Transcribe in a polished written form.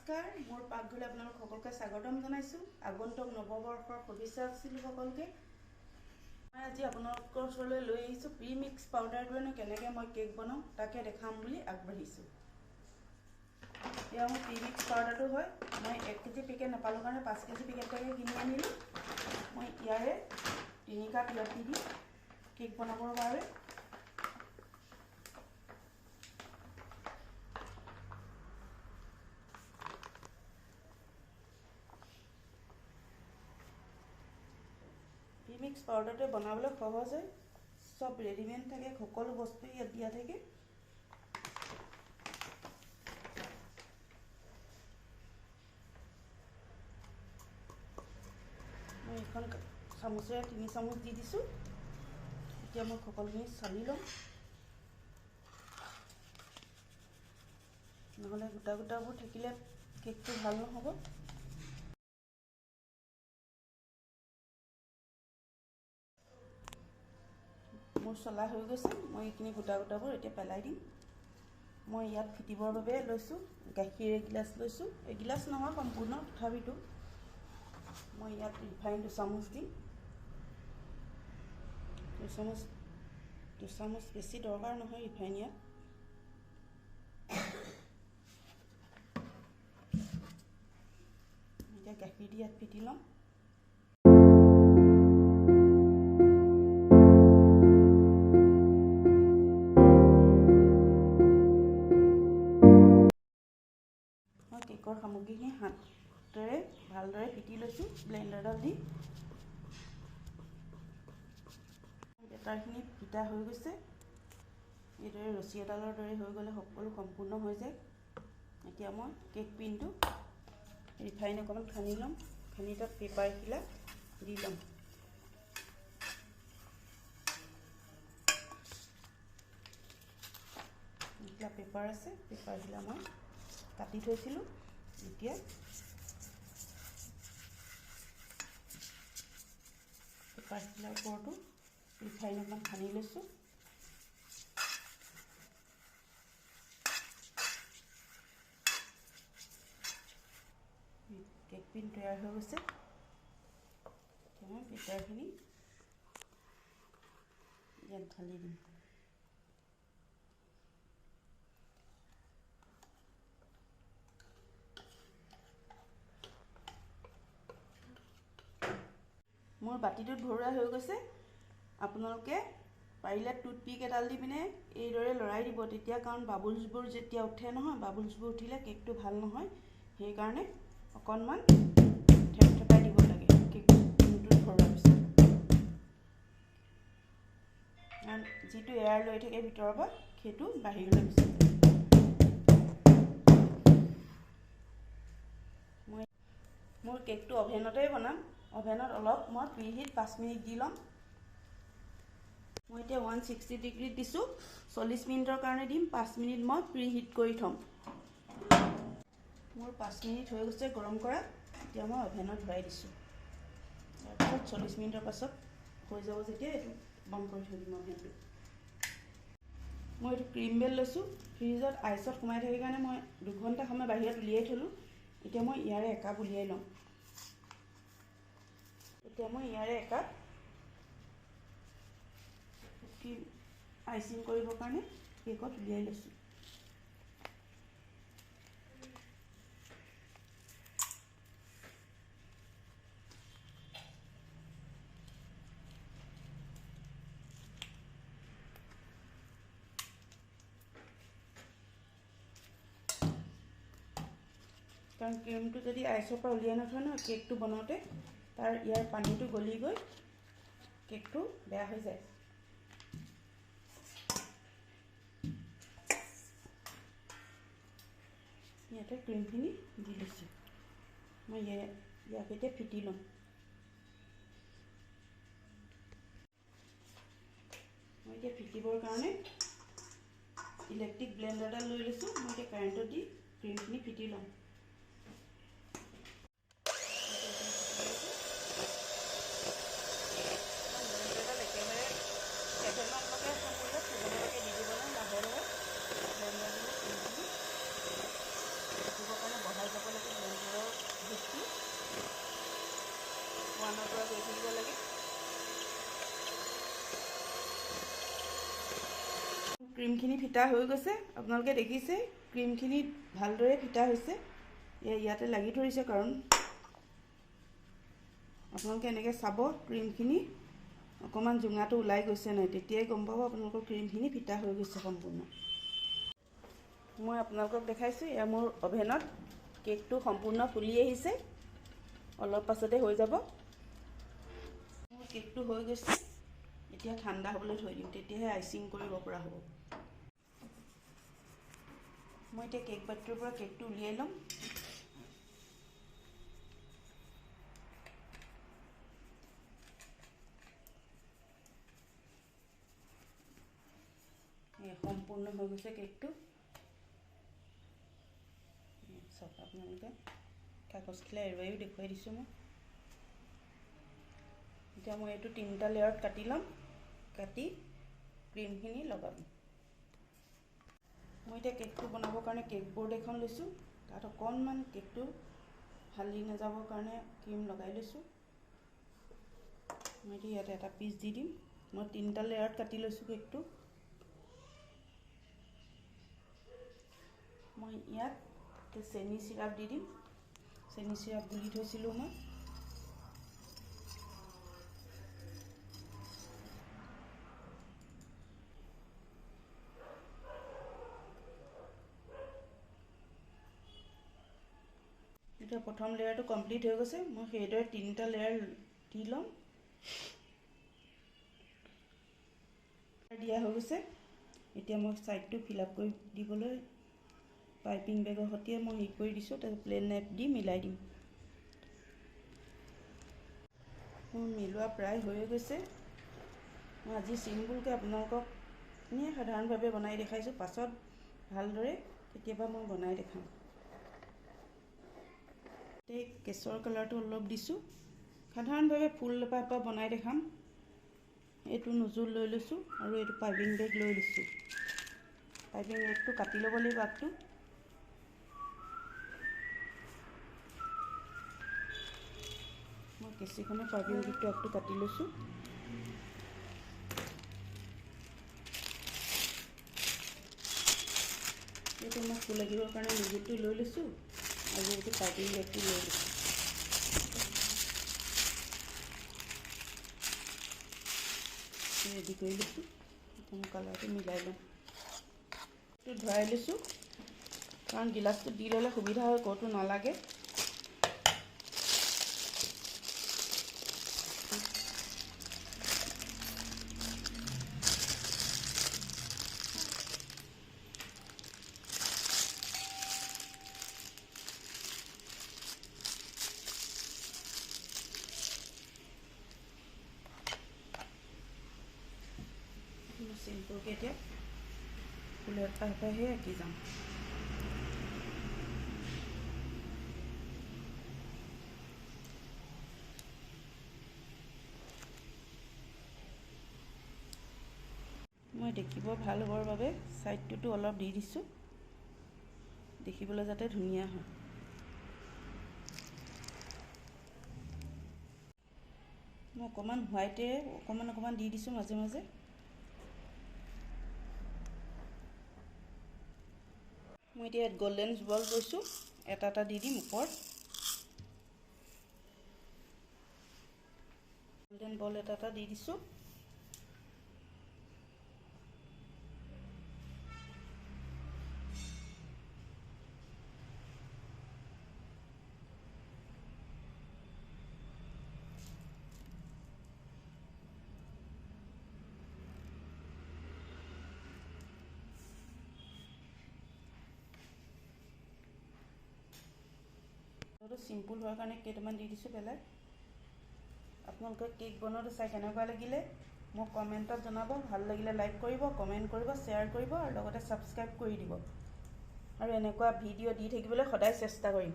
নমস্কাৰ, মোৰ পাকঘৰলৈ আপোনালোক সকলোকে স্বাগতম জনাইছোঁ। আগন্তুক নৱবৰ্ষৰ শুভেচ্ছা দিছিলোঁ সকলোকে। মই আজি আপোনালোকৰ ওচৰলৈ লৈ আহিছোঁ প্ৰি মিক্স পাউডাৰটোৱেনো কেনেকৈ মই কেক বনাওঁ তাকে দেখাম বুলি আগবাঢ়িছোঁ। এয়া মোৰ প্ৰি মিক্স পাউডাৰটো হয়। মই 1 কেজি পেকেট নাপালোঁ কাৰণে 5 কেজি পেকেটকৈ কিনি আনিলোঁ। মই ইয়াৰে 3 কাপ ইয়াত দি দিম কেক বনাবৰ বাবে। মিক্স পাউডাৰটো বনাবলৈ সহজ হয়, সব ৰেডিমেড থাকে, সকলো বস্তু ইয়াত দিয়া থাকে। মই এখন চামুচেৰে 3 চামুচ দি দিছোঁ। এতিয়া মই সকলোখিনি চালি ল'ম, নহ'লে গোটা গোটাবোৰ থাকিলে কেকটো ভাল নহ'ব। মোৰ চলা হৈ গৈছে। মই এইখিনি গোটা গোটাবোৰ এতিয়া পেলাই দিম। মই ইয়াত ফিটিবৰ বাবে লৈছোঁ গাখীৰ এগিলাচ লৈছোঁ, এগিলাচ নহয় সম্পূৰ্ণ, তথাপিতো মই ইয়াত ৰিফাইন 2 চামুচ দিম। 2 চামুচ বেছি দৰকাৰ নহয় ৰিফাইন ইয়াত। এতিয়া গাখীৰ দি ইয়াত ফিটি ল'ম। কেকৰ সামগ্ৰীখিনি হাতেৰে ভালদৰে পিটি লৈছোঁ ব্লেণ্ডাৰডাল দি। বেটাৰখিনি পিঠা হৈ গৈছে। এইদৰে ৰছী এডালৰ দৰে হৈ গ'লে সকলো সম্পূৰ্ণ হৈ যায়। এতিয়া মই কেক পিনটো ৰিফাইন অকণমান সানি ল'ম, সানি তাত পেপাৰ এখিলা দি ল'ম। এতিয়া পেপাৰ আছে, পেপাৰখিলা মই কাটি থৈছিলোঁ। এতিয়া পেপাৰখিলাৰ ওপৰতো ৰিফাইন অকণমান সানি লৈছোঁ। কেক পিন তৈয়াৰ হৈ গৈছে। এতিয়া মই পেপাৰখিনি ইয়াত ঢালি দিম। মোৰ বাতিটোত ভৰোৱা হৈ গৈছে। আপোনালোকে পাৰিলে টুথপিক এডাল দি পিনে এইদৰে লৰাই দিব, তেতিয়া কাৰণ বাবুলছবোৰ যেতিয়া উঠে নহয়, বাবুলছবোৰ উঠিলে কেকটো ভাল নহয়। সেইকাৰণে অকণমান থেপথেপাই দিব লাগে কেকটোত ভৰোৱাৰ পিছত, কাৰণ যিটো এয়াৰ লৈ থাকে ভিতৰৰ পৰা সেইটো বাহিৰলৈ গুচি যায়। মোৰ কেকটো অভেনতেই বনাম। অভেনত অলপ মই প্ৰিহিট 5 মিনিট দি ল'ম। মই এতিয়া 160 ডিগ্ৰীত দিছোঁ, 40 মিনিটৰ কাৰণে দিম। 5 মিনিট মই প্ৰিহিট কৰি থ'ম। মোৰ 5 মিনিট হৈ গৈছে গৰম কৰা। এতিয়া মই অভেনত ভৰাই দিছোঁ। তাৰপিছত 40 মিনিটৰ পাছত হৈ যাব যেতিয়া এইটো বন্ধ কৰি থৈ দিম অভেনটো। মই এইটো ক্ৰীম বেল লৈছোঁ। ফ্ৰিজত আইচত সোমাই থাকে কাৰণে মই 2 ঘণ্টা সময় বাহিৰত উলিয়াই থ'লোঁ। এতিয়া মই ইয়াৰে একাপ উলিয়াই ল'ম। এতিয়া মই ইয়াৰে একাপ আইচিং কৰিবৰ কাৰণে কেকত উলিয়াই লৈছোঁ। কাৰণ ক্ৰীমটো যদি আইচৰ পৰা উলিয়াই নথয় নহয়, কেকটো বনাওঁতে তাৰ ইয়াৰ পানীটো গলি গৈ কেকটো বেয়া হৈ যায়। ইয়াতে ক্ৰীমখিনি দি লৈছোঁ। মই ইয়াক এতিয়া ফিটি ল'ম। মই এতিয়া ফিটিবৰ কাৰণে ইলেক্ট্ৰিক ব্লেণ্ডাৰডাল লৈ লৈছোঁ। মই এতিয়া কাৰেণ্টত দি ক্ৰীমখিনি ফিটি ল'ম। বহাই যাব ক্ৰীমখিনি ফিটা হৈ গৈছে। আপোনালোকে দেখিছে ক্ৰীমখিনি ভালদৰে ফিটা হৈছে। ইয়াতে লাগি ধৰিছে কাৰণ আপোনালোকে এনেকৈ চাব ক্ৰীমখিনি অকণমান জোঙাটো ওলাই গৈছে নাই, তেতিয়াই গম পাব আপোনালোকৰ ক্ৰীমখিনি ফিটা হৈ গৈছে সম্পূৰ্ণ। মই আপোনালোকক দেখাইছোঁ এয়া মোৰ অভেনত কেকটো সম্পূৰ্ণ ফুলি আহিছে। অলপ পাছতে হৈ যাব। মোৰ কেকটো হৈ গৈছে। এতিয়া ঠাণ্ডা হ'বলৈ থৈ দিম, তেতিয়াহে আইচিং কৰিব পৰা হ'ব। মই এতিয়া কেক বাতিটোৰ পৰা কেকটো উলিয়াই ল'ম। সম্পূৰ্ণ হৈ গৈছে কেকটো। চব আপোনালোকে কাগজখিলা এৰুৱাইও দেখুৱাই দিছোঁ মই। এতিয়া মই এইটো 3টা লেয়াৰত কাটি ল'ম, কাটি ক্ৰীমখিনি লগাম। মই এতিয়া কেকটো বনাবৰ কাৰণে কেক বৰ্ড এখন লৈছোঁ। তাত অকণমান কেকটো ফালি নাযাবৰ কাৰণে ক্ৰীম লগাই লৈছোঁ। মই এতিয়া ইয়াতে এটা পিচ দি দিম। মই 3টা লেয়াৰত কাটি লৈছোঁ কেকটো। মই ইয়াত চেনি চিৰাপ দি দিম। চেনি চিৰাপ গুলি থৈছিলোঁ মই। এতিয়া প্ৰথম লেয়াৰটো কমপ্লিট হৈ গৈছে। মই সেইদৰে 3টা লেয়াৰ দি ল'ম। দিয়া হৈ গৈছে। এতিয়া মই ছাইডটো ফিল আপ কৰি দিবলৈ পাইপিং বেগৰ সৈতে মই হেৰি কৰি দিছোঁ। তাৰপিছত প্লেন নাইফ দি মিলাই দিম। মোৰ মিলোৱা প্ৰায় হৈয়ে গৈছে। মই আজি চিম্পুলকৈ আপোনালোকক এনেই সাধাৰণভাৱে বনাই দেখাইছোঁ। পাছত ভালদৰে কেতিয়াবা মই বনাই দেখাম। কেশৰ কালাৰটো অলপ দিছোঁ। সাধাৰণভাৱে ফুল এপাহ বনাই দেখাম। এইটো নজুল লৈ লৈছোঁ আৰু এইটো পাইপিং বেগ লৈ লৈছোঁ। পাইপিং বেগটো কাটি ল'ব লাগিব আগটো। মই কেঁচিখনে পাইপিং বেগটো আগটো কাটি লৈছোঁ। এইটো মই ফুল লাগিবৰ কাৰণে নজুলটো লৈ লৈছোঁ আৰু এইটো পাইপিং বেগটো লৈ লৈছোঁ। ৰেডি কৰি লৈছোঁ। মই কালাৰটো মিলাই ল'ম। এইটো ধৰাই লৈছোঁ কাৰণ গিলাচটো দি ল'লে সুবিধা হয়, ক'তো নালাগে। চিম্পুলকৈ এতিয়া ফুলৰ পাহে আঁকি যাম। মই দেখিব ভাল হ'বৰ বাবে ছাইডটোতো অলপ দি দিছোঁ, দেখিবলৈ যাতে ধুনীয়া হয়। মই অকণমান হোৱাইটেৰে অকণমান দি দিছোঁ মাজে মাজে। মই এতিয়া ইয়াত গল্ডেন বল লৈছোঁ, এটা এটা দি দিম ওপৰত। গল্ডেন বল এটা এটা দি দিছোঁ। চিম্পুল হোৱাৰ কাৰণে কেইটামান দি দিছোঁ পেলাই। আপোনালোকে কেক বনোৱাটো চাই কেনেকুৱা লাগিলে মোক কমেণ্টত জনাব। ভাল লাগিলে লাইক কৰিব, কমেণ্ট কৰিব, শ্বেয়াৰ কৰিব আৰু লগতে ছাবস্ক্ৰাইব কৰি দিব। আৰু এনেকুৱা ভিডিঅ' দি থাকিবলৈ সদায় চেষ্টা কৰিম।